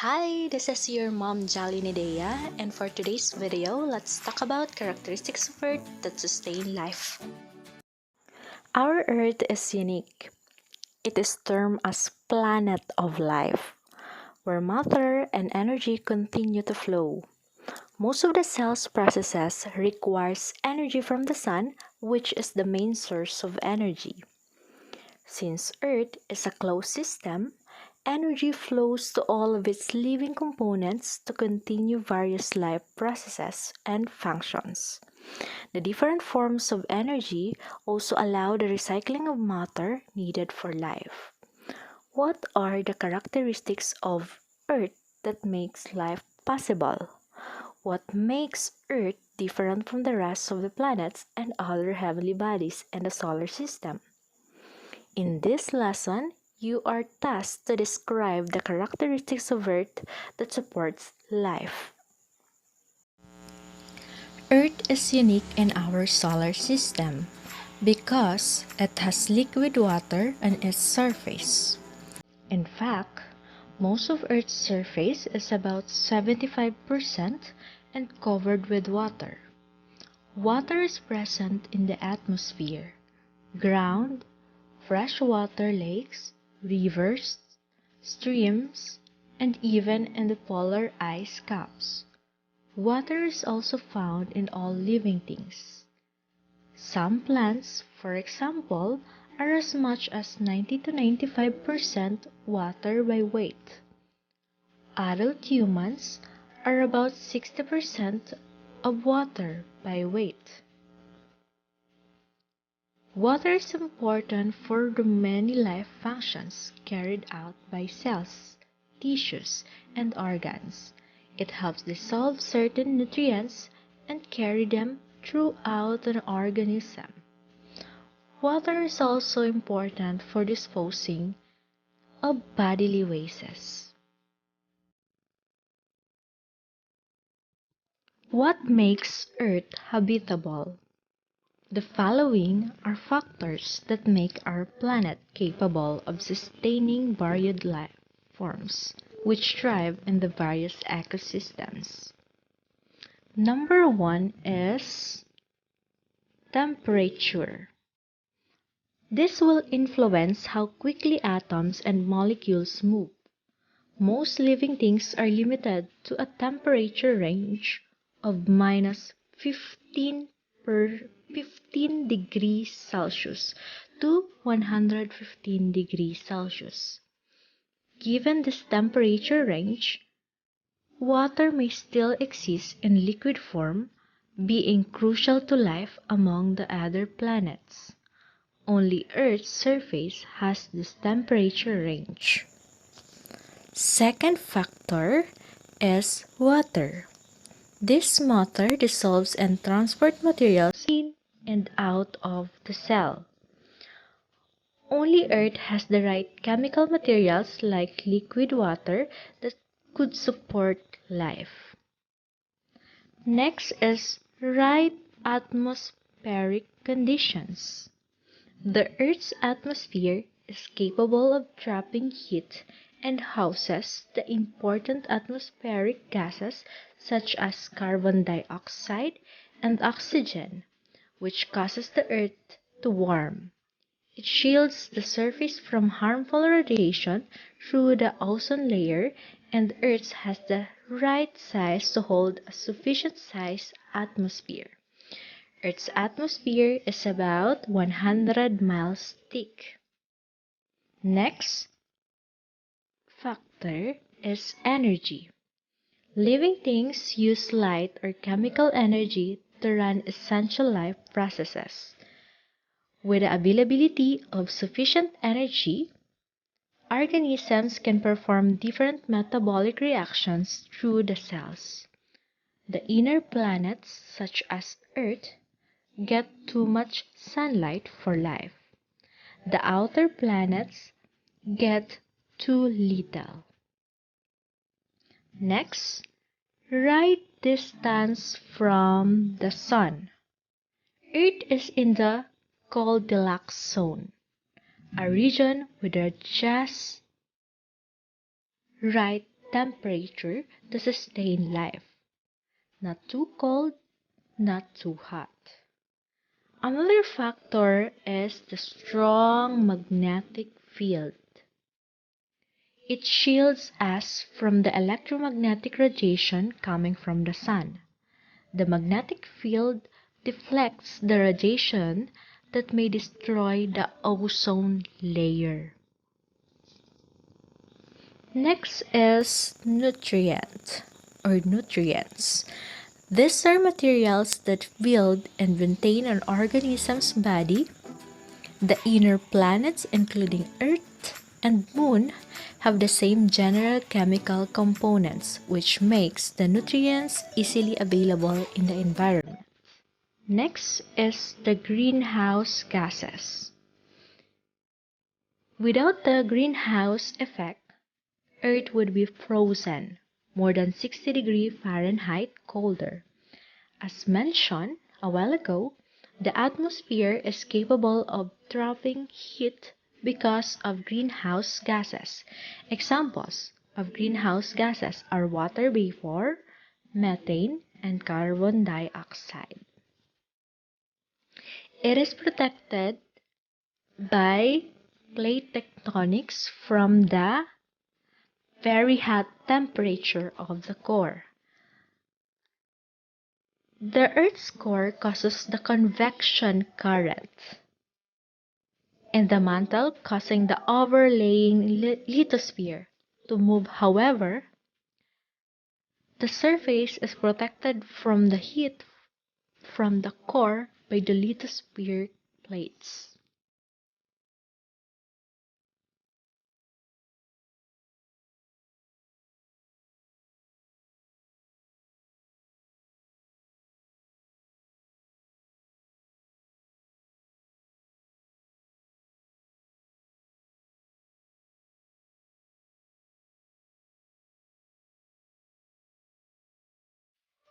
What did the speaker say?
Hi, this is your mom Jolly Nidea, and for today's video, let's talk about characteristics of Earth that sustain life. Our Earth is unique. It is termed as planet of life, where matter and energy continue to flow. Most of the cell's processes requires energy from the sun, which is the main source of energy. Since Earth is a closed system, energy flows to all of its living components to continue various life processes and functions. The different forms of energy also allow the recycling of matter needed for life. What are the characteristics of Earth that makes life possible? What makes Earth different from the rest of the planets and other heavenly bodies in the solar system? In this lesson, you are tasked to describe the characteristics of Earth that supports life. Earth is unique in our solar system because it has liquid water on its surface. In fact, most of Earth's surface is about 75% and covered with water. Water is present in the atmosphere, ground, freshwater lakes, rivers, streams, and even in the polar ice caps. Water is also found in all living things. Some plants, for example, are as much as 90 to 95% water by weight. Adult humans are about 60% of water by weight. Water is important for the many life functions carried out by cells, tissues, and organs. It helps dissolve certain nutrients and carry them throughout an organism. Water is also important for disposing of bodily wastes. What makes Earth habitable? The following are factors that make our planet capable of sustaining varied life forms, which thrive in the various ecosystems. Number one is temperature. This will influence how quickly atoms and molecules move. Most living things are limited to a temperature range of minus 15 degrees Celsius to 115 degrees Celsius. Given this temperature range, water may still exist in liquid form, being crucial to life among the other planets. Only Earth's surface has this temperature range. Second factor is water. This water dissolves and transports materials in and out of the cell. Only Earth has the right chemical materials like liquid water that could support life. Next is right atmospheric conditions. The Earth's atmosphere is capable of trapping heat and houses the important atmospheric gases such as carbon dioxide and oxygen, which causes the Earth to warm. It shields the surface from harmful radiation through the ozone layer, and Earth has the right size to hold a sufficient size atmosphere. Earth's atmosphere is about 100 miles thick. Next factor is energy. Living things use light or chemical energy to run essential life processes. With the availability of sufficient energy, organisms can perform different metabolic reactions through the cells. The inner planets, such as Earth, get too much sunlight for life. The outer planets get too little. Next, right distance from the Sun. Earth is in the Goldilocks zone, a region with a just right temperature to sustain life. Not too cold, not too hot. Another factor is the strong magnetic field. It shields us from the electromagnetic radiation coming from the sun. The magnetic field deflects the radiation that may destroy the ozone layer. Next is nutrients. These are materials that build and maintain an organism's body. The inner planets, including Earth and Moon, have the same general chemical components, which makes the nutrients easily available in the environment. Next is the greenhouse gases. Without the greenhouse effect, Earth would be frozen, more than 60 degrees Fahrenheit colder. As mentioned a while ago, the atmosphere is capable of trapping heat because of greenhouse gases. Examples of greenhouse gases are water vapor, methane, and carbon dioxide. It is protected by plate tectonics from the very hot temperature of the core. The Earth's core causes the convection current in the mantle, causing the overlaying lithosphere to move. However, the surface is protected from the heat from the core by the lithosphere plates.